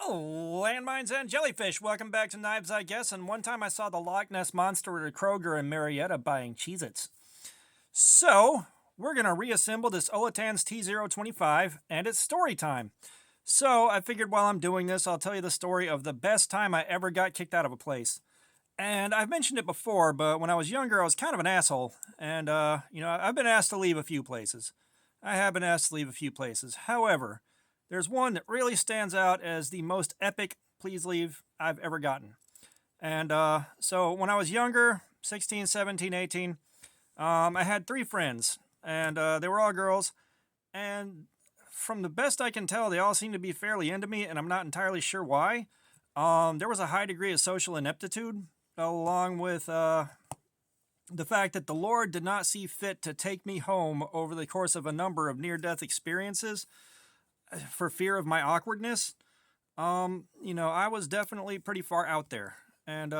Landmines and jellyfish, welcome back to Knives, I guess. And one time I saw the Loch Ness Monster at a Kroger in Marietta buying Cheez-Its. So, we're going to reassemble this Olitans T025, and it's story time. So, I figured while I'm doing this, I'll tell you the story of the best time I ever got kicked out of a place. And I've mentioned it before, but when I was younger, I was kind of an asshole. And, I've been asked to leave a few places. I have been asked to leave a few places. However, there's one that really stands out as the most epic please leave I've ever gotten. And so when I was younger, 16, 17, 18, I had three friends, and they were all girls. And from the best I can tell, they all seemed to be fairly into me, and I'm not entirely sure why. There was a high degree of social ineptitude, along with the fact that the Lord did not see fit to take me home over the course of a number of near-death experiences for fear of my awkwardness. I was definitely pretty far out there. And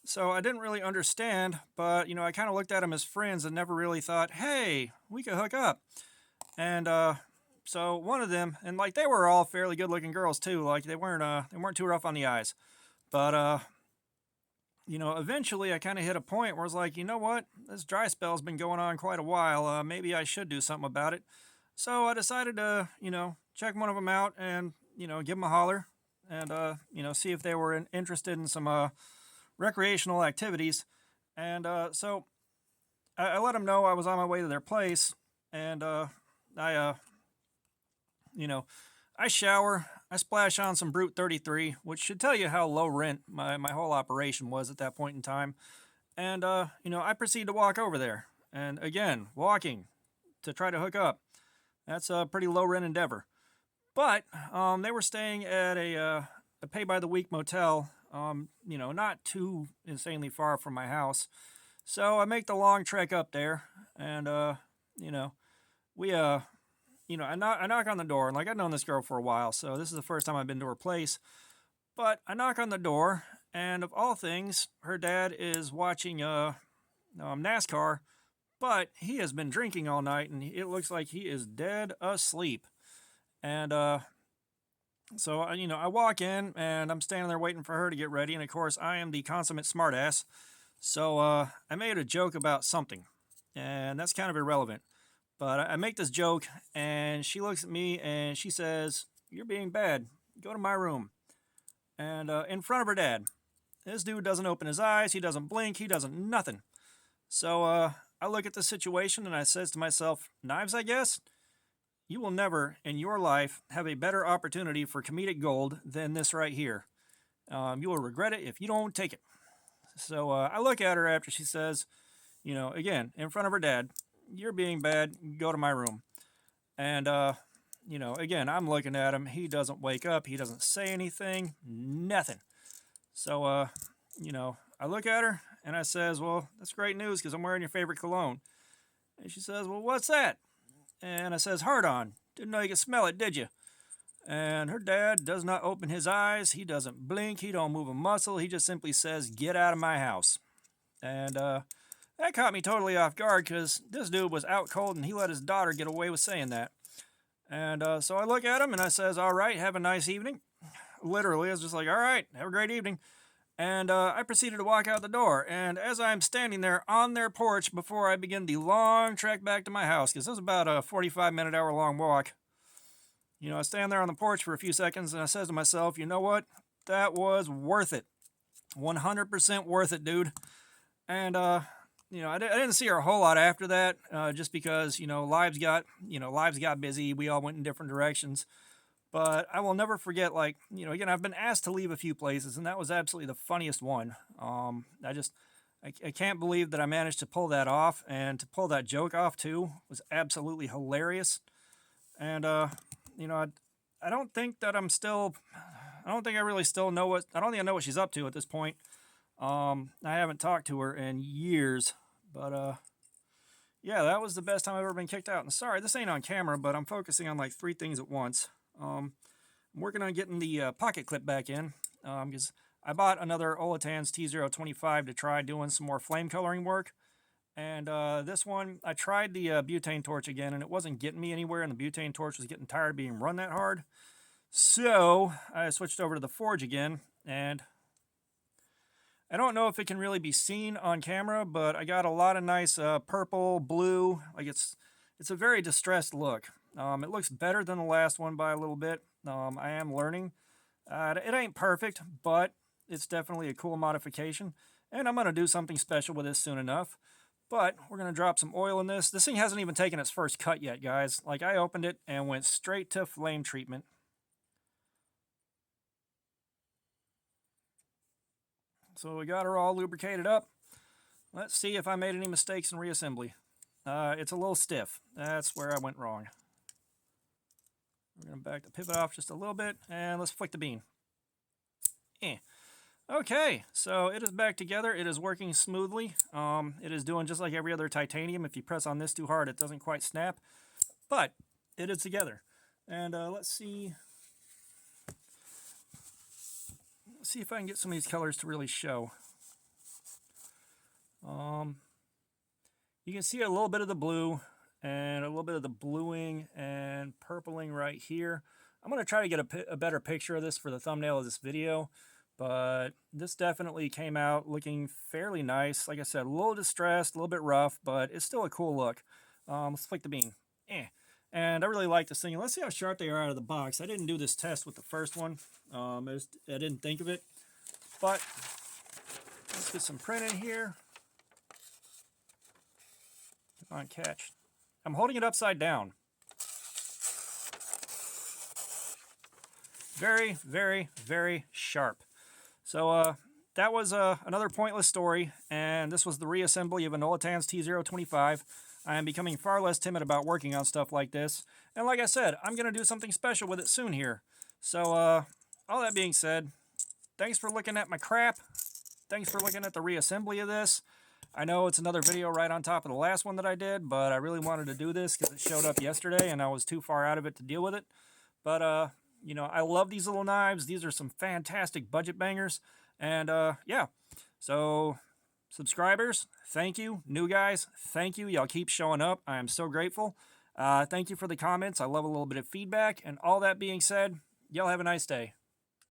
so I didn't really understand, but, I kind of looked at them as friends and never really thought, hey, we could hook up. And so one of them, and like they were all fairly good-looking girls too, like they weren't too rough on the eyes. But eventually I kind of hit a point where I was like, you know what, this dry spell's been going on quite a while. Maybe I should do something about it. So I decided to, check one of them out and, give them a holler and, see if they were interested in some recreational activities. And so I let them know I was on my way to their place. And I shower, I splash on some Brute 33, which should tell you how low rent my whole operation was at that point in time. And, I proceed to walk over there. And again, walking to try to hook up. That's a pretty low rent endeavor. But they were staying at a pay by the week motel, not too insanely far from my house. So I make the long trek up there, and I knock on the door, and like I've known this girl for a while, so this is the first time I've been to her place. But I knock on the door, and of all things, her dad is watching NASCAR. But he has been drinking all night, and it looks like he is dead asleep. And so I walk in, and I'm standing there waiting for her to get ready. And of course, I am the consummate smartass. So I made a joke about something, and that's kind of irrelevant. But I make this joke, and she looks at me, and she says, "You're being bad. Go to my room." And in front of her dad. This dude doesn't open his eyes. He doesn't blink. He doesn't nothing. So I look at the situation and I says to myself, Knives, I guess, you will never in your life have a better opportunity for comedic gold than this right here. You will regret it if you don't take it. So I look at her after she says, again, in front of her dad, you're being bad, go to my room. And, again, I'm looking at him. He doesn't wake up. He doesn't say anything, nothing. So, I look at her and I says, well, that's great news because I'm wearing your favorite cologne. And she says, well, what's that? And I says, hard on. Didn't know you could smell it, did you? And her dad does not open his eyes. He doesn't blink. He don't move a muscle. He just simply says, get out of my house. And that caught me totally off guard because this dude was out cold and he let his daughter get away with saying that. And so I look at him and I says, all right, have a nice evening. Literally, I was just like, all right, have a great evening. And I proceeded to walk out the door. And as I'm standing there on their porch before I begin the long trek back to my house, because this was about a 45-minute, hour-long walk, I stand there on the porch for a few seconds and I says to myself, you know what? That was worth it. 100% worth it, dude. And, I didn't see her a whole lot after that, just because, lives got busy. We all went in different directions. But I will never forget, again, I've been asked to leave a few places, and that was absolutely the funniest one. I can't believe that I managed to pull that off, and to pull that joke off, too, was absolutely hilarious. And, I don't think that I don't think I really still know I don't think I know what she's up to at this point. I haven't talked to her in years, but, yeah, that was the best time I've ever been kicked out. And sorry, this ain't on camera, but I'm focusing on, three things at once. I'm working on getting the pocket clip back in because I bought another Olitans T025 to try doing some more flame coloring work. And this one, I tried the butane torch again, and it wasn't getting me anywhere, and the butane torch was getting tired of being run that hard. So I switched over to the Forge again, and I don't know if it can really be seen on camera, but I got a lot of nice purple, blue, like it's a very distressed look. It looks better than the last one by a little bit. I am learning. It ain't perfect, but it's definitely a cool modification, and I'm going to do something special with this soon enough. But we're going to drop some oil in this. This thing hasn't even taken its first cut yet, guys. Like, I opened it and went straight to flame treatment. So we got her all lubricated up. Let's see if I made any mistakes in reassembly. It's a little stiff. That's where I went wrong. We're going to back the pivot off just a little bit, and let's flick the bean. Okay, so it is back together. It is working smoothly. It is doing just like every other titanium. If you press on this too hard, it doesn't quite snap. But it is together. And let's see if I can get some of these colors to really show. You can see a little bit of the blue and a little bit of the bluing and purpling right here. I'm going to try to get a better picture of this for the thumbnail of this video, but this definitely came out looking fairly nice. Like I said, a little distressed, a little bit rough, but it's still a cool look. Let's flick the bean. And I really like this thing. Let's see how sharp they are out of the box. I didn't do this test with the first one. I didn't think of it. But let's get some print in here. Come on, catch. I'm holding it upside down. Very, very, very sharp. So that was another pointless story, and this was the reassembly of an Olitans T025. I am becoming far less timid about working on stuff like this, and like I said, I'm going to do something special with it soon here. So all that being said, thanks for looking at my crap. Thanks for looking at the reassembly of this. I know it's another video right on top of the last one that I did, but I really wanted to do this because it showed up yesterday and I was too far out of it to deal with it. But, you know, I love these little knives. These are some fantastic budget bangers. And, yeah. So, subscribers, thank you. New guys, thank you. Y'all keep showing up. I am so grateful. Thank you for the comments. I love a little bit of feedback. And all that being said, y'all have a nice day.